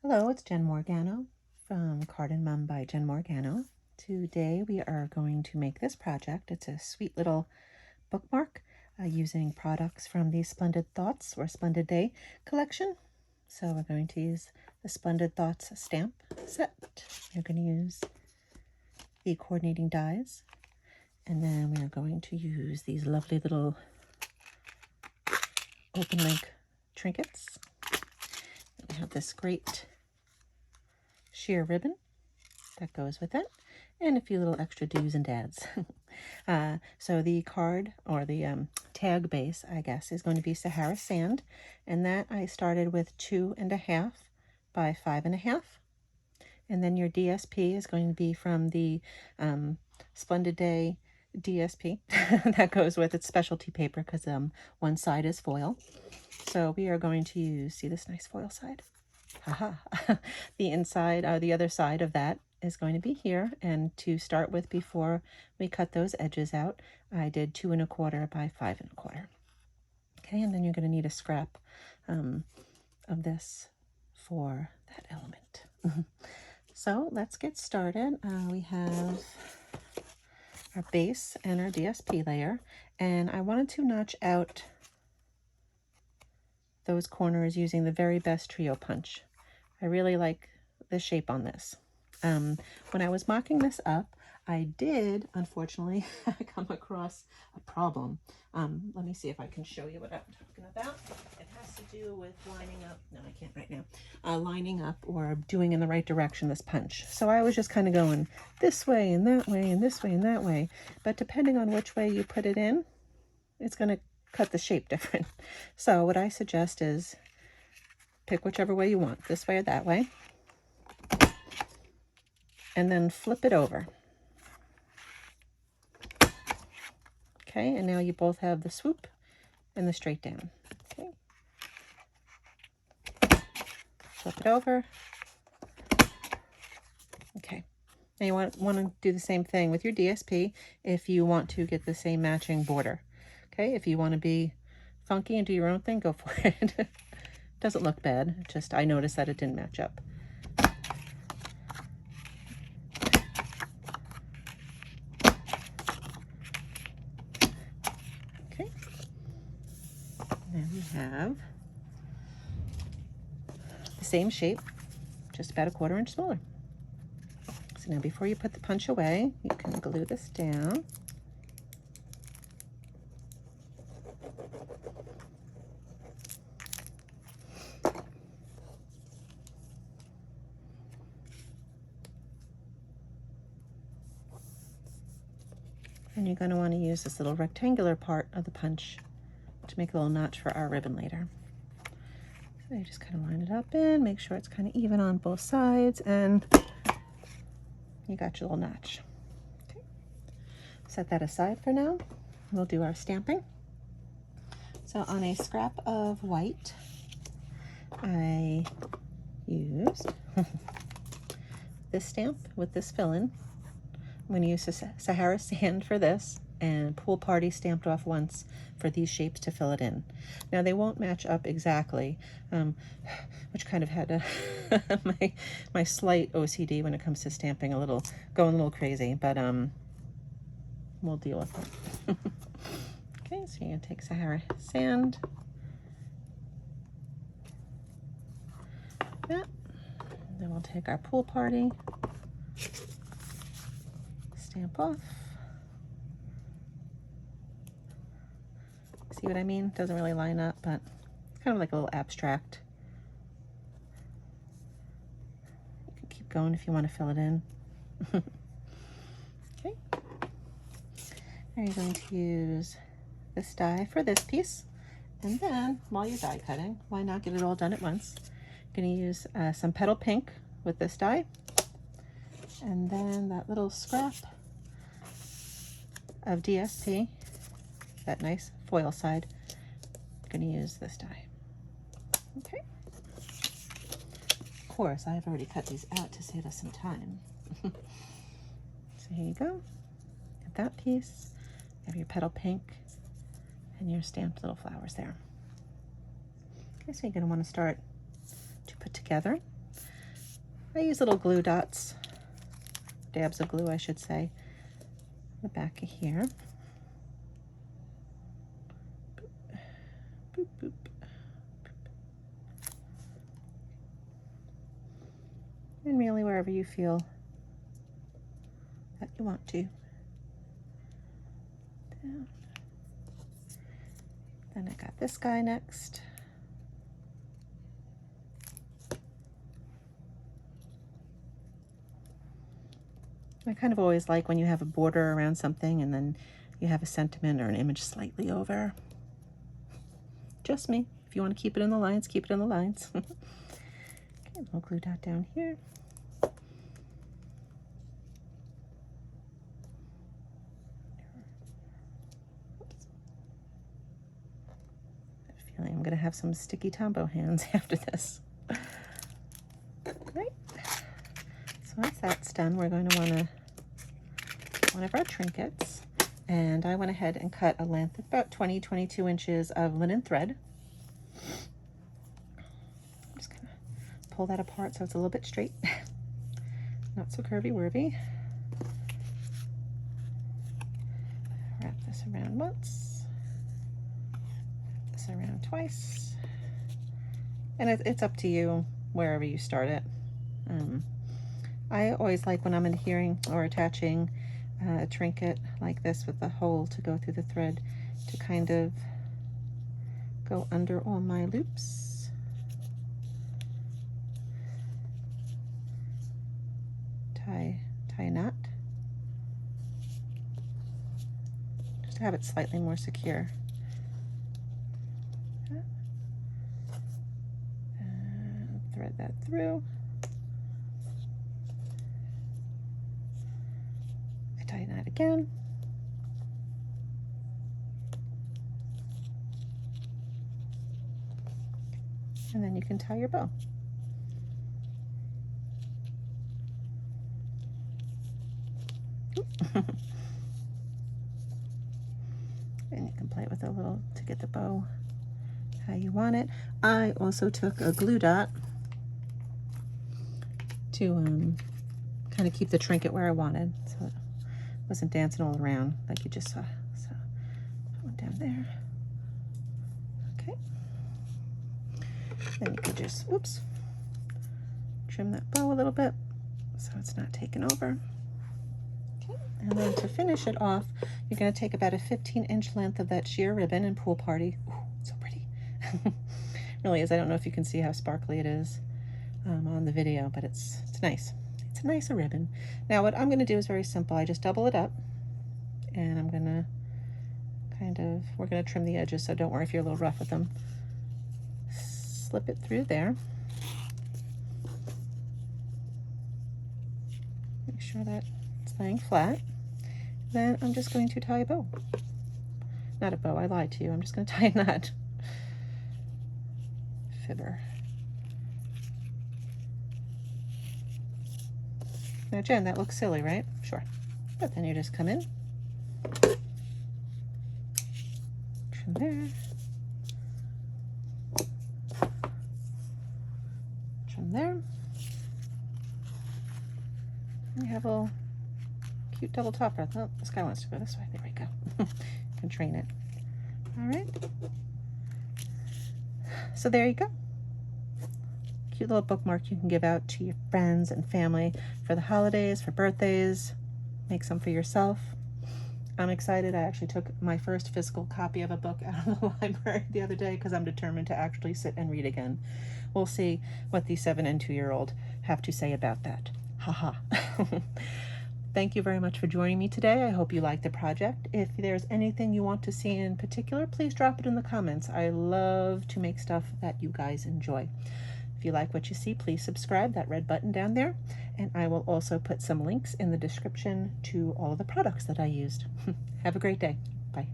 Hello, it's Jen Morgano from Card and Mum by Jen Morgano. Today we are going to make this project. It's a sweet little bookmark using products from the Splendid Thoughts or Splendid Day collection. So we're going to use the Splendid Thoughts stamp set. We're going to use the coordinating dies. And then we are going to use these lovely little open link trinkets. We have this great sheer ribbon that goes with it, and a few little extra do's and dads. So the card, or the tag base, I guess, is going to be Sahara Sand, and that I started with 2.5 by 5.5. And then your DSP is going to be from the Splendid Day DSP that goes with its specialty paper, because one side is foil. So we are going to use, see this nice foil side? Haha. The inside, the other side of that is going to be here. And to start with, before we cut those edges out, I did 2.25 by 5.25. Okay, and then you're going to need a scrap of this for that element. So let's get started. We have our base and our DSP layer, and I wanted to notch out those corners using the Very Best Trio Punch. I really like the shape on this. When I was mocking this up, I did, unfortunately, come across a problem. Let me see if I can show you what I'm talking about. It has to do with lining up. No, I can't right now. Lining up or doing in the right direction this punch. So I was just kind of going this way and that way and this way and that way. But depending on which way you put it in, it's going to cut the shape different. So what I suggest is pick whichever way you want, this way or that way, and then flip it over. Okay, and now you both have the swoop and the straight down. Okay, flip it over. Okay, now you want to do the same thing with your DSP if you want to get the same matching border. Okay, if you want to be funky and do your own thing, go for it. Doesn't look bad, just I noticed that it didn't match up. Okay, now we have the same shape, just about a 1/4 inch smaller. So now before you put the punch away, you can glue this down. And you're going to want to use this little rectangular part of the punch to make a little notch for our ribbon later. So you just kind of line it up in, make sure it's kind of even on both sides, and you got your little notch. Okay. Set that aside for now. We'll do our stamping. So on a scrap of white, I used this stamp with this fill-in. I'm going to use Sahara Sand for this, and Pool Party stamped off once for these shapes to fill it in. Now they won't match up exactly, which kind of had my slight OCD when it comes to stamping going a little crazy, but we'll deal with it. Okay, so you're going to take Sahara Sand. That. Then we'll take our Pool Party. Stamp off. See what I mean? Doesn't really line up, but it's kind of like a little abstract. You can keep going if you want to fill it in. Okay. Now you're going to use this die for this piece. And then, while you're die cutting, why not get it all done at once? I'm going to use some petal pink with this die. And then that little scrap of DSP, that nice foil side, I'm going to use this die. Okay. Of course, I've already cut these out to save us some time. So here you go. Get that piece. You have your petal pink and your stamped little flowers there. Okay, so you're going to want to start to put together. I use little glue dots, dabs of glue I should say, the back of here. Boop, boop. And really wherever you feel that you want to. Down. Then I got this guy next. I kind of always like when you have a border around something and then you have a sentiment or an image slightly over. Just me. If you want to keep it in the lines, keep it in the lines. Okay, little glue dot down here. Feeling I'm going to have some sticky Tombow hands after this. Right. So once that's done, we're going to want to one of our trinkets, and I went ahead and cut a length of about 22 inches of linen thread. I'm just going to pull that apart so it's a little bit straight, not so curvy-wurvy. Wrap this around once, wrap this around twice, and it's up to you wherever you start it. I always like when I'm adhering or attaching a trinket like this with the hole to go through the thread to kind of go under all my loops. Tie a knot just to have it slightly more secure. And thread that through. Tie that again. And then you can tie your bow. And you can play with it a little to get the bow how you want it. I also took a glue dot to kind of keep the trinket where I wanted, so it wasn't dancing all around like you just saw. So put one down there. Okay. Then you can just, whoops, trim that bow a little bit so it's not taken over. Okay. And then to finish it off, you're going to take about a 15-inch length of that sheer ribbon and Pool Party. Ooh, so pretty. Really is. I don't know if you can see how sparkly it is on the video, but it's nice. It's a nicer ribbon. Now what I'm going to do is very simple. I just double it up, and I'm going to we're going to trim the edges, so don't worry if you're a little rough with them. Slip it through there. Make sure that it's laying flat. Then I'm just going to tie a bow. Not a bow, I lied to you. I'm just going to tie a knot. Fibber. Now, Jen, that looks silly, right? Sure. But then you just come in, trim there, trim there. And you have a little cute double topper. Oh, this guy wants to go this way. There we go. You can train it. All right. So there you go. Cute little bookmark you can give out to your friends and family for the holidays, for birthdays. Make some for yourself. I'm excited. I actually took my first physical copy of a book out of the library the other day because I'm determined to actually sit and read again. We'll see what the 7 and 2-year-old have to say about that. Haha. Thank you very much for joining me today. I hope you liked the project. If there's anything you want to see in particular, please drop it in the comments. I love to make stuff that you guys enjoy. If you like what you see, please subscribe, that red button down there. And I will also put some links in the description to all of the products that I used. Have a great day. Bye.